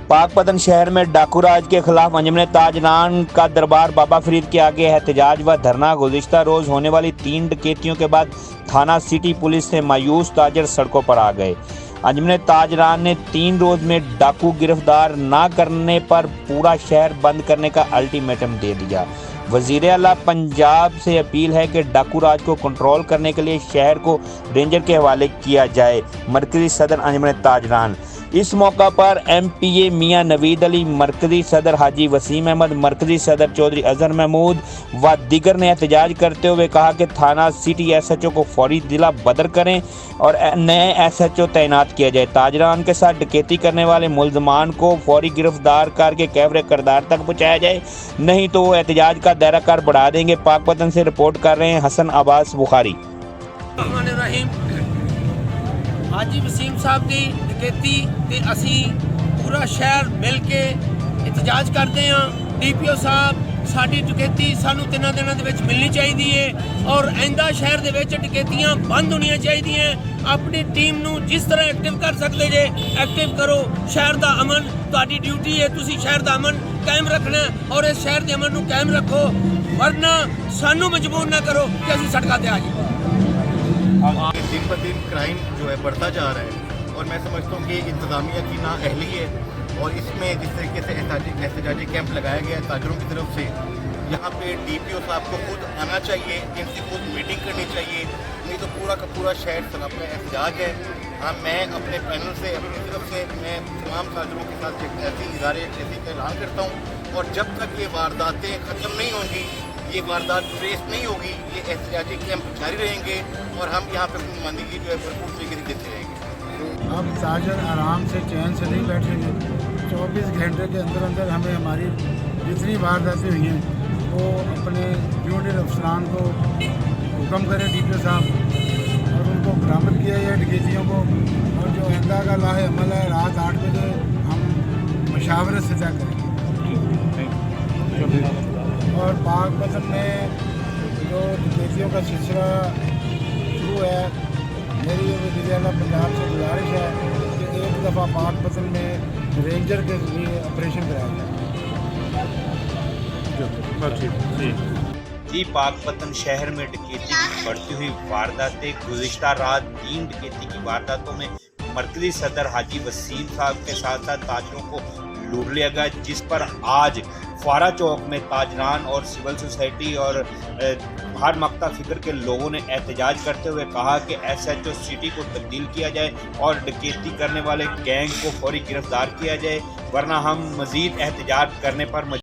पाकपतन शहर में डाकू राज के खिलाफ अंजुमन ताजरान का दरबार बाबा फरीद के आगे एहतजाज व धरना। गुज़िश्ता रोज होने वाली 3 डकैतियों के बाद थाना सिटी पुलिस से मायूस ताजर सड़कों पर आ गए। अंजुमन ताजरान ने 3 रोज में डाकू गिरफ्तार न करने पर पूरा शहर बंद करने का अल्टीमेटम दे दिया। वज़ीर आला पंजाब से अपील है कि डाकू राज को कंट्रोल करने के लिए शहर को रेंजर के हवाले किया जाए। मरकजी सदर अंजुमन ताजरान। इस मौका पर MPA मियां नवीद अली, मरकजी सदर हाजी वसीम अहमद, मरकजी सदर चौधरी अजहर महमूद व दीगर ने एहतजाज करते हुए कहा कि थाना सिटी SHO को फौरी जिला बदर करें और नए SHO तैनात किया जाए। ताजरान के साथ डकैती करने वाले मुलजमान को फौरी गिरफ्तार करके कैफरे किरदार तक पहुँचाया जाए, नहीं तो वो एहतजाज का दायरा कार बढ़ा देंगे। पाकपतन से रिपोर्ट कर रहे हैं हसन अब्बास बुखारी। हाजी वसीम साहब की डकैती ते असी पूरा शहर मिल के एहतजाज करते हैं। DPO साहब साडी डकैती सानू 3 दिनों दे विच मिलनी चाहिए है और आइंदा शहर दे विच डकैतियां बंद होनी चाहिए। अपनी टीम नू जिस तरह एक्टिव कर सकते जे एक्टिव करो। शहर दा अमन तुहाडी ड्यूटी है, तुसी शहर दा अमन कायम रखना और इस शहर दे अमन नू कायम रखो, वरना सानू मजबूर ना करो कि असीं सड़कां ते आ जाइए। दिन ब दिन क्राइम जो है बढ़ता जा रहा है और मैं समझता हूँ कि इंतज़ामिया की नाअहली है और इसमें जिस तरीके से एहतजाजी कैंप लगाया गया है ताजरों की तरफ से, यहाँ पे DPO साहब को खुद आना चाहिए, इनसे खुद मीटिंग करनी चाहिए, नहीं तो पूरा का पूरा शहर सनब में एहतजाज है। हाँ, मैं अपने पैनल से अपनी तरफ से मैं तमाम ताजरों के साथ ऐसे इदारे ऐसे का ऐलान करता हूँ और जब तक ये वारदातें ख़त्म नहीं होंगी, ये वारदात ट्रेस नहीं होगी, ये एहतजाजी कैंप जारी रहेंगे और हम यहाँ पर नुमाइंदगी जो है भरपूर तरीके से देते रहेंगे। अब ताजर आराम से चैन से नहीं बैठेंगे। 24 घंटे के अंदर अंदर हमें हमारी जितनी वारदातें हुई हैं वो अपने यूनिट अफसरान को हुक्म करें DPO साहब और उनको बरामद किया जाए डकैतियों को, और जो आइंदा का लाहे अमल है रात 8 बजे हम मशावरत से तय करें। और पाकपतन में जो डकैतियों का सिलसिला शुरू है, मेरी वज़ीर आला पंजाब से गुजारिश है कि एक दफ़ा पाकपतन में रेंजर के लिए ऑपरेशन कराया जाए। जी, पाकपतन शहर में डकैती की बढ़ती हुई वारदातें। गुज़िश्ता रात 3 डकैती की वारदातों में मरकजी सदर हाजी वसीम साहब के साथ साथ ताजरों को लूट लिया गया, जिस पर आज फारा चौक में ताजरान और सिविल सोसाइटी और हर मक्ता फिक्र के लोगों ने एहतजाज करते हुए कहा कि SHO सिटी को तब्दील किया जाए और डकैती करने वाले गैंग को फौरी गिरफ्तार किया जाए, वरना हम मज़ीद एहतजाज करने पर